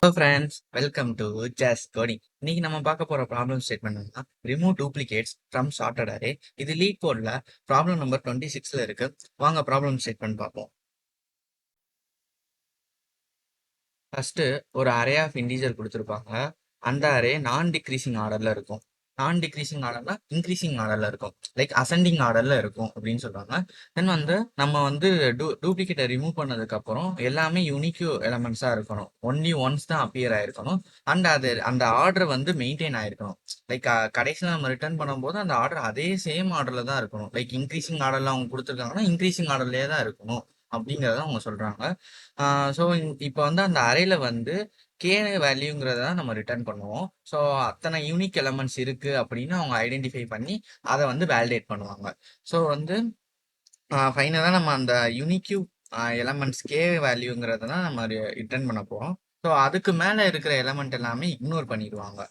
Hello friends, welcome to just coding. இன்னைக்கு நம்ம பார்க்க போற problem statement remove duplicates from sorted array. இது லீட் கோட்ல ப்ராப்ளம் நம்பர் 26ல இருக்கு. வாங்க ப்ராப்ளம் ஸ்டேட்மெண்ட் பார்ப்போம். ஃபர்ஸ்ட் ஒரு அரே ஆஃப் இன்டீஜர் கொடுத்துருப்பாங்க. அந்த அரே நான் டிக்ரீசிங் ஆர்டர்ல இருக்கும். நான் டிக்ரீசிங் ஆர்டர்னா இன்க்ரீசிங் ஆர்டர்ல இருக்கும், லைக் அசெண்டிங் ஆர்டர்ல இருக்கும் அப்படின்னு சொல்றாங்க. தென் நம்ம டூப்ளிகேட்டை ரிமூவ் பண்ணதுக்கு அப்புறம் எல்லாமே யூனிக் எலமெண்ட்ஸா இருக்கணும். ஒன்லி ஒன்ஸ் தான் அப்பியர் ஆயிருக்கணும். அண்ட் அது அந்த ஆர்டர் மெயின்டைன் ஆயிருக்கணும். லைக் கடைசியில் நம்ம ரிட்டர்ன் பண்ணும்போது அந்த ஆர்டர் அதே சேம் ஆர்டர்ல தான் இருக்கணும். லைக் இன்க்ரீசிங் ஆர்டர்ல அவங்க கொடுத்துருக்காங்கன்னா இன்க்ரீசிங் ஆர்டர்லயே தான் இருக்கணும் அப்படிங்கறத அவங்க சொல்றாங்க. ஸோ இப்போ அந்த அறையில கே வேல்யூங்கிறத நம்ம ரிட்டர்ன் பண்ணுவோம். ஸோ அத்தனை யூனிக் எலமெண்ட்ஸ் இருக்கு அப்படின்னு அவங்க ஐடென்டிஃபை பண்ணி அதை வேலிடேட் பண்ணுவாங்க. ஸோ ஃபைனலாக நம்ம அந்த யூனிக்யூ எலமெண்ட்ஸ் கே வேல்யூங்கிறத தான் நம்ம ரிட்டர்ன் பண்ண போகிறோம். ஸோ அதுக்கு மேலே இருக்கிற எலமெண்ட் எல்லாமே இக்னோர் பண்ணிடுவாங்க.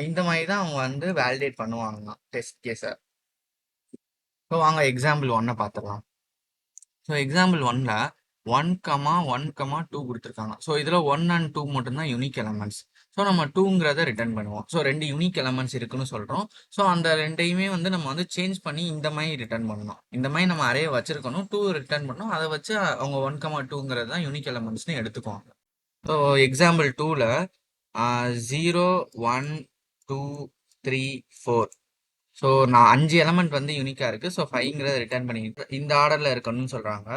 இந்த மாதிரி தான் அவங்க வேலிடேட் பண்ணுவாங்க டெஸ்ட் கேஸை. ஸோ வாங்க எக்ஸாம்பிள் ஒன்னை பார்த்துடலாம். ஸோ எக்ஸாம்பிள் ஒன்ல 1,1,2 கொடுத்துருக்காங்க. ஸோ இதில் 1 அண்ட் 2 மட்டும்தான் யூனிக் எலமெண்ட்ஸ். ஸோ நம்ம 2ங்கிறத ரிட்டர்ன் பண்ணுவோம். ஸோ 2 யூனிக் எலமெண்ட்ஸ் இருக்குன்னு சொல்கிறோம். ஸோ அந்த ரெண்டையுமே நம்ம சேஞ்ச் பண்ணி இந்த மாதிரி ரிட்டர்ன் பண்ணணும். இந்த மாதிரி நம்ம அரே வச்சிருக்கணும், 2 ரிட்டர்ன் பண்ணணும். அதை வச்சு அவங்க 1,2ங்கிறது தான் யூனிக் எலமெண்ட்ஸ்னு எடுத்துக்குவாங்க. So example 2ல 0, 1, 2, 3, 4. ஸோ நான் 5 எலமெண்ட் யூனிக்காக இருக்குது. ஸோ 5ங்கிறத ரிட்டர்ன் பண்ணிக்கிட்டு இந்த ஆர்டரில் இருக்கணும்னு சொல்கிறாங்க.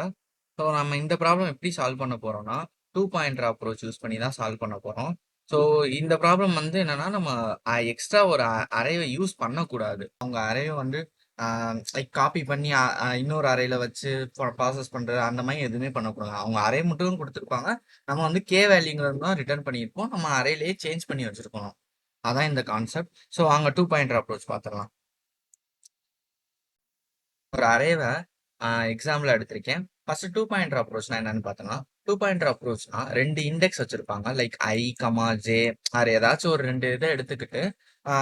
ஸோ நம்ம இந்த ப்ராப்ளம் எப்படி சால்வ் பண்ண போகிறோம்னா 2 பாயிண்டர் அப்ரோச் யூஸ் பண்ணி தான் சால்வ் பண்ண போகிறோம். ஸோ இந்த ப்ராப்ளம் என்னன்னா நம்ம எக்ஸ்ட்ரா ஒரு அரைவை யூஸ் பண்ணக்கூடாது. அவங்க அரைவை லைக் காப்பி பண்ணி இன்னொரு அறையில வச்சு ப்ராசஸ் பண்ணுறது அந்த மாதிரி எதுவுமே பண்ணக்கூடாது. அவங்க அரை மட்டும் கொடுத்துருப்பாங்க. நம்ம கே வேல்யூங்கிறது தான் ரிட்டர்ன் பண்ணியிருப்போம். நம்ம அறையிலேயே சேஞ்ச் பண்ணி வச்சுருக்கணும். அதான் இந்த கான்செப்ட். ஸோ அங்கே 2 பாயிண்டர் அப்ரோச் பார்த்துடலாம். ஒரு அரேவை எக்ஸாம்பிள் எடுத்திருக்கேன். ஃபர்ஸ்ட் 2 பாயிண்டர் அப்ரோச்னா என்னன்னு பார்த்தோம்னா, 2 பாயிண்டர் அப்ரோச்னா 2 இண்டெக்ஸ் வச்சிருப்பாங்க. Like i comma j or ஏதாச்சும் ஒரு 2 இதை எடுத்துக்கிட்டு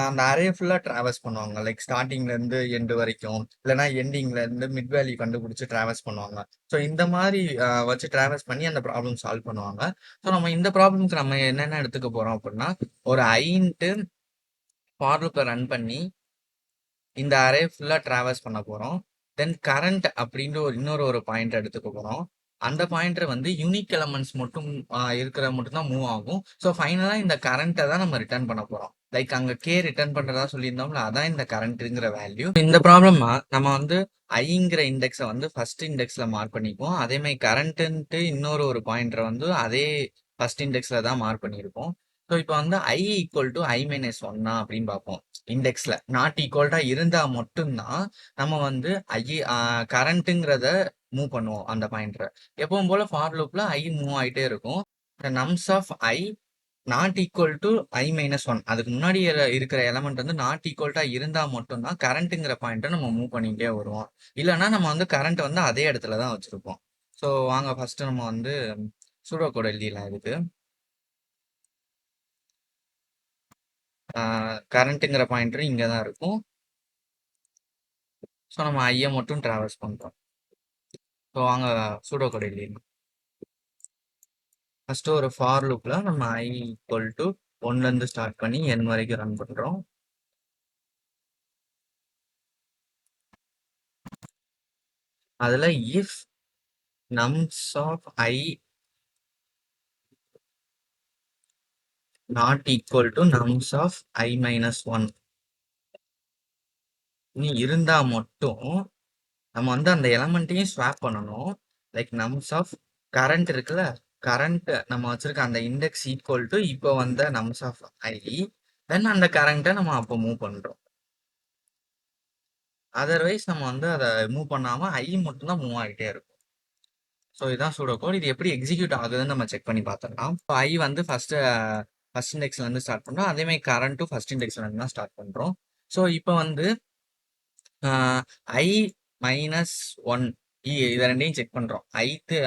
அந்த அரே ஃபுல்லா டிராவல்ஸ் பண்ணுவாங்க. லைக் ஸ்டார்டிங்ல இருந்து எண்டு வரைக்கும், இல்லைன்னா எண்டிங்ல இருந்து மிட் வேல்யூ கண்டுபிடிச்சு டிராவல்ஸ் பண்ணுவாங்க. ஸோ இந்த மாதிரி வச்சு டிராவல்ஸ் பண்ணி அந்த ப்ராப்ளம் சால்வ் பண்ணுவாங்க. ஸோ நம்ம இந்த ப்ராப்ளம்க்கு நம்ம என்னென்ன எடுத்துக்க போறோம் அப்படின்னா, ஒரு ஐன்ட்டு ஃபார் லூப்பை ரன் பண்ணி இந்த அரே ஃபுல்லா டிராவல்ஸ் பண்ண போறோம். தென் கரண்ட் அப்படின்ற இன்னொரு பாயிண்ட் எடுத்துக்க போறோம். அந்த பாயிண்டர் யூனிக் எலமெண்ட்ஸ் மட்டும் இருக்கிற மட்டும் தான் மூவ் ஆகும். ஸோ ஃபைனலா இந்த கரண்ட்டை தான் நம்ம ரிட்டர்ன் பண்ண போறோம். லைக் அங்க கே ரிட்டர்ன் பண்றதா சொல்லியிருந்தோம்ல, அதான் இந்த கரண்ட்ங்கிற வேல்யூ. இந்த ப்ராப்ளம் நம்ம ஐங்கிற இண்டெக்ஸை ஃபர்ஸ்ட் இண்டெக்ஸ்ல மார்க் பண்ணிப்போம். அதே மாதிரி கரண்ட்ன்ட்டு இன்னொரு பாயிண்டரை அதே ஃபர்ஸ்ட் இண்டெக்ஸ்ல தான் மார்க் பண்ணியிருப்போம். ஸோ இப்போ ஐ ஈக்குவல் டு ஐ மைனஸ் ஒன்னா அப்படின்னு பார்ப்போம். இண்டெக்ஸ்ல நாட் ஈக்குவல்டா இருந்தா மட்டும்தான் நம்ம ஐ கரண்ட்டுங்கிறத மூவ் பண்ணுவோம் அந்த பாயிண்டரை. எப்பவும் போல ஃபார் லூப்ல ஐ மூவ் ஆயிட்டே இருக்கும். Nums of I not equal to I minus one, அதுக்கு முன்னாடி இருக்கிற எலமெண்ட் நாட் ஈக்குவல்டா இருந்தா மட்டும்தான் கரண்ட்டுங்கிற பாயிண்ட்டை நம்ம மூவ் பண்ணிக்கிட்டே வருவோம். இல்லைன்னா நம்ம கரண்ட் அதே இடத்துல தான் வச்சிருப்போம். ஸோ வாங்க ஃபர்ஸ்ட் நம்ம சூடோ கோட் எழுதிடலாம். இதுக்கு கரண்ட்டுங்கிற பாயிண்டர் இங்கே தான் இருக்கும். ஸோ நம்ம ஐயை மட்டும் டிராவல்ஸ் பண்ணுறோம். ஸோ வாங்க சூடோ கோட் எழுதிடலாம். ஃபர்ஸ்ட் ஒரு ஃபார் லூப்ல நம்ம ஐ ஈக்குவல் டு 1லேருந்து ஸ்டார்ட் பண்ணி n வரைக்கும் ரன் பண்ணுறோம். அதில் if nums of I not equal to nums of I minus one இருந்தா மட்டும் நம்ம அந்த எலமெண்ட்டையும் ஸ்வாப் பண்ணணும். லைக் நம்ஸ் ஆஃப் கரண்ட் இருக்குல்ல, கரண்ட் நம்ம வச்சிருக்க அந்த இண்டெக்ஸ் ஈக்குவல் டு இப்போ நம்ஸ் ஆஃப் ஐ, தென் அந்த கரண்ட்டை நம்ம அப்போ மூவ் பண்றோம். அதர்வைஸ் நம்ம அதை மூவ் பண்ணாம ஐ மட்டும் தான் மூவ் ஆகிட்டே இருக்கும். ஸோ இதுதான் சூடோ கோட். இது எப்படி எக்ஸிக்யூட் ஆகுதுன்னு நம்ம செக் பண்ணி பார்த்துடலாம். இப்போ ஐ ஃபர்ஸ்ட் இண்டெக்ஸ்ல இருந்து ஸ்டார்ட் பண்றோம். அதே மாதிரி கரண்ட்டும் ஃபர்ஸ்ட் இண்டெக்ஸ்ல இருந்து தான் ஸ்டார்ட் பண்றோம். ஸோ இப்போ ஐ மைனஸ் ஒன் இதை ரெண்டையும் செக் பண்றோம்.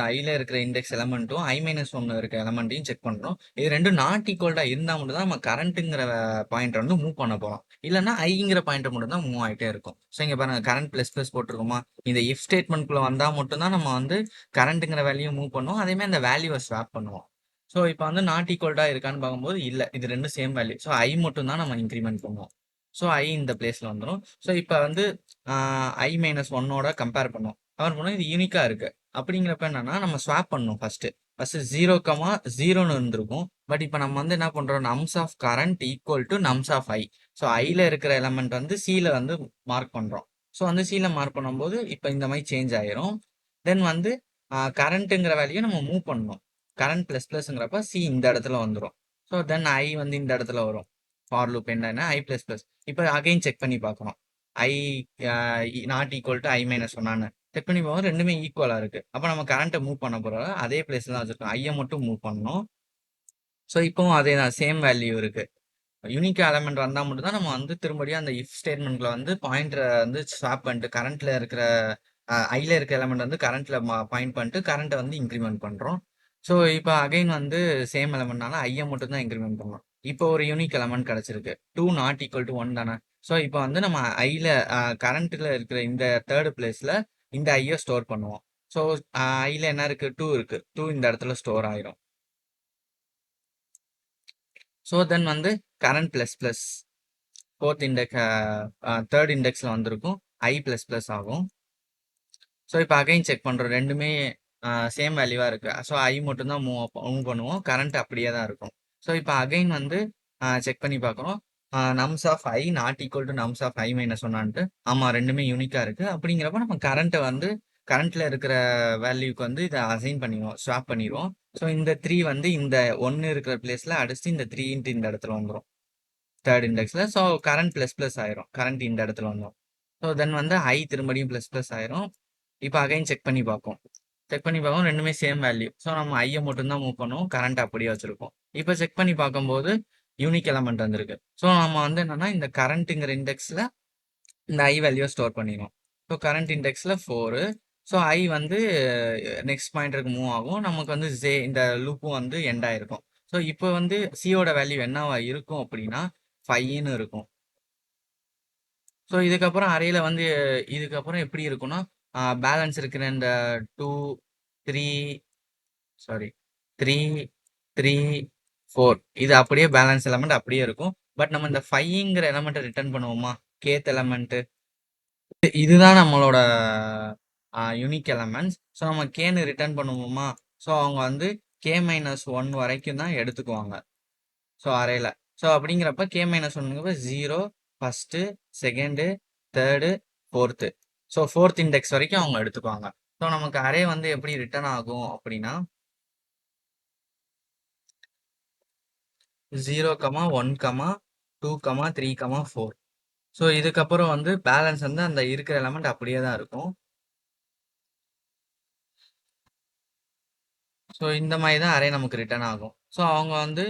ஐல இருக்கிற இண்டெக்ஸ் எலமெண்ட்டும் ஐ மைனஸ் ஒன் இருக்க எலமெண்ட்டையும் செக் பண்றோம். இது ரெண்டும் நாட் ஈக்குவல்டா இருந்தா மட்டும் தான் நம்ம கரண்ட்டுங்கிற பாயிண்ட் மூவ் பண்ண போறோம். இல்லைன்னா ஐங்கிற பாயிண்ட் மட்டும் தான் மூவ் ஆகிட்டே இருக்கும். ஸோ இங்க பாருங்க, கரண்ட் பிளஸ் பிளஸ் போட்டிருக்கோமா, இந்த இஃப் ஸ்டேட்மெண்ட்குள்ள வந்தா மட்டும் தான் நம்ம கரண்ட்டுங்கிற வேல்யூ மூவ் பண்ணுவோம். அதே மாதிரி அந்த வேல்யூவை ஸ்வாப் பண்ணுவோம். ஸோ இப்போ வந்து நாட் ஈக்குவல்டா இருக்கான்னு பார்க்கும்போது இல்லை, இது ரெண்டும் சேம் வேல்யூ. ஸோ ஐ மட்டும் தான் நம்ம இன்க்ரிமெண்ட் பண்ணுவோம். ஸோ ஐ இந்த பிளேஸ்ல வந்துடும். ஸோ இப்போ வந்து ஐ மைனஸ் ஒன்னோட கம்பேர் பண்ணுவோம். கம்பேர் பண்ணோம், இது யூனிக்கா இருக்கு. அப்படிங்கிறப்ப என்னன்னா நம்ம ஸ்வாப் பண்ணணும் ஃபர்ஸ்ட். ஃபர்ஸ்ட் 0,0ன்னு இருந்திருக்கும். பட் இப்போ நம்ம வந்து என்ன பண்றோம், nums of current equal to nums of I. So ஐல இருக்கிற எலமெண்ட் வந்து சில வந்து மார்க் பண்றோம். ஸோ வந்து சில மார்க் பண்ணும்போது இப்போ இந்த மாதிரி சேஞ்ச் ஆயிரும். தென் வந்து கரண்ட்டுங்கிற வேல்யூ நம்ம மூவ் பண்ணணும். கரண்ட் பிளஸ் பிளஸ்ங்கிறப்ப சி இந்த இடத்துல வந்துடும். ஸோ தென் ஐ வந்து இந்த இடத்துல வரும். ஃபார் லூப் என்னன்னா ஐ பிளஸ் பிளஸ். இப்போ அகைன் செக் பண்ணி பார்க்கணும். I not equal to I minus ஒன்னான்னு செக் பண்ணி பார்க்கணும். ரெண்டுமே ஈக்குவலா இருக்கு. அப்போ நம்ம கரண்ட்டை மூவ் பண்ண போறோம், அதே பிளேஸ்ல தான் வச்சிருக்கோம். ஐயை மட்டும் மூவ் பண்ணணும். ஸோ இப்போவும் அதே தான், சேம் வேல்யூ இருக்கு. யூனிக் எலமெண்ட் வந்தால் மட்டும் தான் நம்ம வந்து திரும்படியும் அந்த இஃப் ஸ்டேட்மெண்ட்ல வந்து பாயிண்டரை வந்து ஸ்வாப் பண்ணிட்டு கரண்ட்ல இருக்கிற ஐல இருக்க எலமெண்ட் வந்து கரண்ட்ல பாயிண்ட் பண்ணிட்டு கரண்ட்டை வந்து இன்க்ரிமெண்ட் பண்றோம். ஸோ இப்போ அகைன் வந்து சேம் எலமெண்ட்னால ஐயை மட்டும் தான் இன்க்ரிமெண்ட் பண்ணணும். இப்போ ஒரு யூனிக் எலமெண்ட் கிடைச்சிருக்கு, 2 நாட் ஈக்குவல் டு 1 தானே. ஸோ இப்போ வந்து நம்ம ஐல கரண்ட்ல இருக்கிற இந்த தேர்ட் பிளேஸ்ல இந்த ஐயை ஸ்டோர் பண்ணுவோம். ஸோ ஐல என்ன இருக்கு, 2 இருக்கு. 2 இந்த இடத்துல ஸ்டோர் ஆயிரும். ஸோ தென் வந்து current plus plus fourth index third இண்டெக்ஸில் வந்திருக்கும், ஐ பிளஸ் பிளஸ் ஆகும். ஸோ இப்போ அகைன் செக் பண்ணுறோம், ரெண்டுமே சேம் வேல்யூவாக இருக்குது. ஸோ ஐ மட்டும்தான் மூவ் பண்ணுவோம், கரண்ட் அப்படியே தான் இருக்கும். ஸோ இப்போ அகைன் வந்து செக் பண்ணி பார்க்குறோம், nums of I not equal to nums of I minus ஒன்னான்ட்டு. ஆமாம், ரெண்டுமே யூனிக்காக இருக்குது. அப்படிங்கிறப்ப நம்ம கரண்ட்டை வந்து கரண்ட்டில் இருக்கிற வேல்யூக்கு வந்து இதை அசைன் பண்ணிடுவோம், ஸ்வாப் பண்ணிடுவோம். ஸோ இந்த 3 வந்து இந்த 1 இருக்கிற பிளேஸில் அடிச்சு இந்த 3 இந்த இடத்துல வந்துடும் தேர்ட் இண்டெக்ஸில். ஸோ கரண்ட் ப்ளஸ் ப்ளஸ் ஆயிரும், கரண்ட் இந்த இடத்துல வந்துடும். ஸோ தென் வந்து ஐ திரும்படியும் ப்ளஸ் ப்ளஸ் ஆயிரும். இப்போ அகைன் செக் பண்ணி பார்ப்போம். செக் பண்ணி பார்ப்போம், ரெண்டுமே சேம் வேல்யூ. ஸோ நம்ம ஐயை மட்டும்தான் மூவ் பண்ணுவோம், கரண்ட் அப்படியே வச்சிருக்கோம். இப்போ செக் பண்ணி பார்க்கும்போது யூனிக் எலமெண்ட் வந்திருக்கு. ஸோ நம்ம வந்து என்னன்னா இந்த கரண்ட்டுங்கிற இண்டெக்ஸில் இந்த ஐ வேல்யூ ஸ்டோர் பண்ணிடும். ஸோ கரண்ட் இண்டெக்ஸில் 4. ஸோ ஐ வந்து நெக்ஸ்ட் பாயிண்டருக்கு மூவ் ஆகும். நமக்கு வந்து ஜே இந்த லூப்பும் வந்து எண்ட் ஆயிருக்கும். ஸோ இப்போ வந்து சியோட வேல்யூ என்னவா இருக்கும் அப்படின்னா 5ன்னு இருக்கும். ஸோ இதுக்கப்புறம் அறையில வந்து இதுக்கப்புறம் எப்படி இருக்கும்னா பேலன்ஸ் இருக்கிற இந்த 2 3 சாரி 3 3 4 இது அப்படியே பேலன்ஸ் எலமெண்ட் அப்படியே இருக்கும். பட் நம்ம இந்த 5ங்கிற எலமெண்ட்டை ரிட்டர்ன் பண்ணுவோமா, கேத் எலமெண்ட், இதுதான் நம்மளோட யூனிக் எலமெண்ட்ஸ். ஸோ நம்ம கேன்னு ரிட்டர்ன் பண்ணுவோமா, ஸோ அவங்க வந்து கே மைனஸ் 1 வரைக்கும் தான் எடுத்துக்குவாங்க. ஸோ அரேல. ஸோ அப்படிங்கிறப்ப கே மைனஸ் ஒன்னுங்கிறப்ப 0 first, second, third, fourth. So fourth index வரைக்கும் அவங்க எடுத்துக்குவாங்க. ஸோ நமக்கு அரே வந்து எப்படி ரிட்டர்ன் ஆகும் அப்படின்னா 0, 1, 2, 3, 4. ஸோ இதுக்கப்புறம் வந்து பேலன்ஸ் வந்து அந்த இருக்கிற எலமெண்ட் அப்படியே தான் இருக்கும். ஸோ இந்த மாதிரி தான் அரே நமக்கு ரிட்டர்ன் ஆகும். ஸோ அவங்க வந்து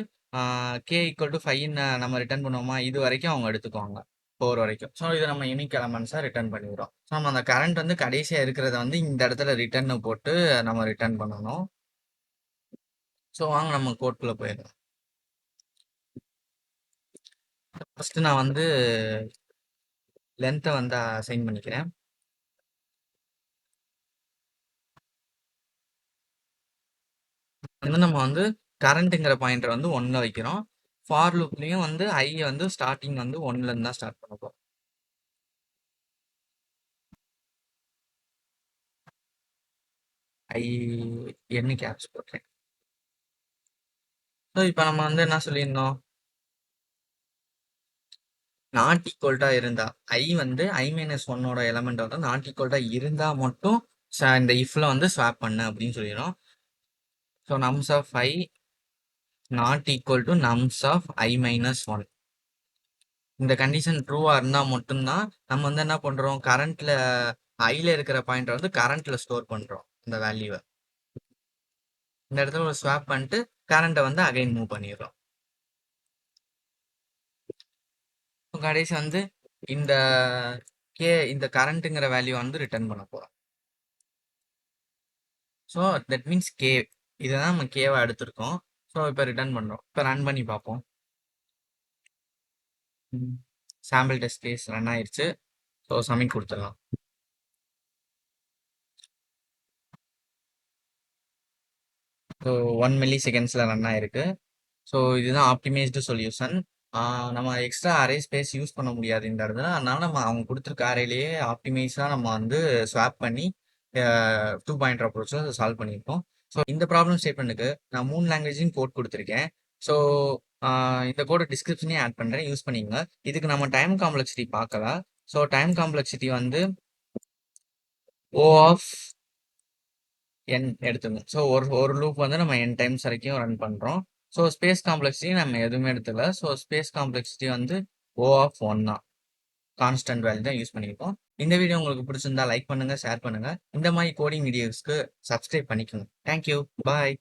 கே ஈக்குவல் டு 5ன்னு நம்ம ரிட்டர்ன் பண்ணுவோமா, இது வரைக்கும் அவங்க எடுத்துக்குவாங்க, 4 வரைக்கும். ஸோ இதை நம்ம யூனிக் எலமெண்ட்ஸாக ரிட்டர்ன் பண்ணிடுறோம். ஸோ நம்ம அந்த கரண்ட் வந்து கடைசியாக இருக்கிறத வந்து இந்த இடத்துல ரிட்டர்ன் போட்டு நம்ம ரிட்டர்ன் பண்ணணும். ஸோ வாங்க நம்ம கோட்குள்ளே போயிடலாம். ஃபர்ஸ்ட் நான் வந்து லென்த்தை வந்து அசைன் பண்ணிக்கிறேன். வந்து நம்ம வந்து கரண்ட்டுங்கிற பாயிண்டர் வந்து 1ல வைக்கிறோம். ஃபார் லூப்லேயும் வந்து ஐ வந்து ஸ்டார்டிங் வந்து 1லேருந்து தான் ஸ்டார்ட் பண்ண போகிறோம். ஐ என்ன கேப்ஸ் போட்டேன். ஸோ இப்போ நம்ம வந்து என்ன சொல்லியிருந்தோம், நாட் ஈக்குவல்ட்டா இருந்தா ஐ வந்து ஐ மைனஸ் ஒன்னோட எலமெண்ட் வந்து நாட் ஈக்குவல்ட்டா இருந்தா மட்டும் இந்த இஃப்ல வந்து ஸ்வாப் பண்ணு அப்படின்னு சொல்லிடும். So nums of I not equal to nums of I minus one. இந்த கண்டிஷன் ட்ரூவா இருந்தா மட்டும்தான் நம்ம வந்து என்ன பண்றோம், கரண்ட்ல ஐல இருக்கிற பாயிண்ட் வந்து கரண்ட்ல ஸ்டோர் பண்றோம் இந்த வேல்யூவை. இந்த இடத்துல ஒரு ஸ்வாப் பண்ணிட்டு கரண்ட்டை வந்து அகைன் மூவ் பண்ணிடுறோம். கடைசி வந்து இந்த இந்த கரண்ட்டுங்கிற வேல்யூ வந்து ரிட்டர்ன் பண்ண போறோம். ஸோ தட் மீன்ஸ் கே, இதை தான் நம்ம கேவை எடுத்திருக்கோம். ஸோ இப்போ ரிட்டர்ன் பண்ணுறோம். இப்போ ரன் பண்ணி பார்ப்போம். சாம்பிள் டெஸ்ட் கேஸ் ரன் ஆயிடுச்சு. ஸோ சப்மிட் கொடுத்துடலாம். ஸோ 1 மில்லி செகண்ட்ஸில் ரன் ஆயிருக்கு. ஸோ இதுதான் ஆப்டிமைஸ்டு சொல்யூஷன். நம்ம எக்ஸ்ட்ரா அரே ஸ்பேஸ் யூஸ் பண்ண முடியாது இந்த இடத்துல. அதனால நம்ம அவங்க கொடுத்துருக்க அரேலேயே ஆப்டிமைஸாக நம்ம வந்து ஸ்வாப் பண்ணி 2 பாயிண்டர் அப்ரோச்சில் சால்வ் பண்ணியிருக்கோம். ஸோ இந்த ப்ராப்ளம் ஸ்டேட்மெண்ட்டுக்கு நான் 3 லாங்குவேஜையும் கோட் கொடுத்துருக்கேன். ஸோ இந்த கோட டிஸ்கிரிப்ஷனே ஆட் பண்ணுறேன், யூஸ் பண்ணிக்கோங்க. இதுக்கு நம்ம டைம் காம்ப்ளெக்சிட்டி பார்க்கலாம். ஸோ டைம் காம்ப்ளெக்சிட்டி வந்து O ஆஃப் n எடுத்துக்கணும். ஸோ ஒரு லூப் வந்து நம்ம n டைம்ஸ் வரைக்கும் ரன் பண்ணுறோம். ஸோ ஸ்பேஸ் காம்ப்ளெக்சிட்டி நம்ம எதுவுமே எடுத்துக்கல. ஸோ ஸ்பேஸ் காம்ப்ளெக்சிட்டி வந்து O ஆஃப் 1 தான். கான்ஸ்டன்ட் வேல்யூ தான் யூஸ் பண்ணியிருக்கோம். இந்த வீடியோ உங்களுக்கு பிடிச்சிருந்தா லைக் பண்ணுங்க, ஷேர் பண்ணுங்க. இந்த மாதிரி கோடிங் வீடியோஸ்க்கு சப்ஸ்கிரைப் பண்ணிக்கோங்க. தேங்க்யூ, பாய்.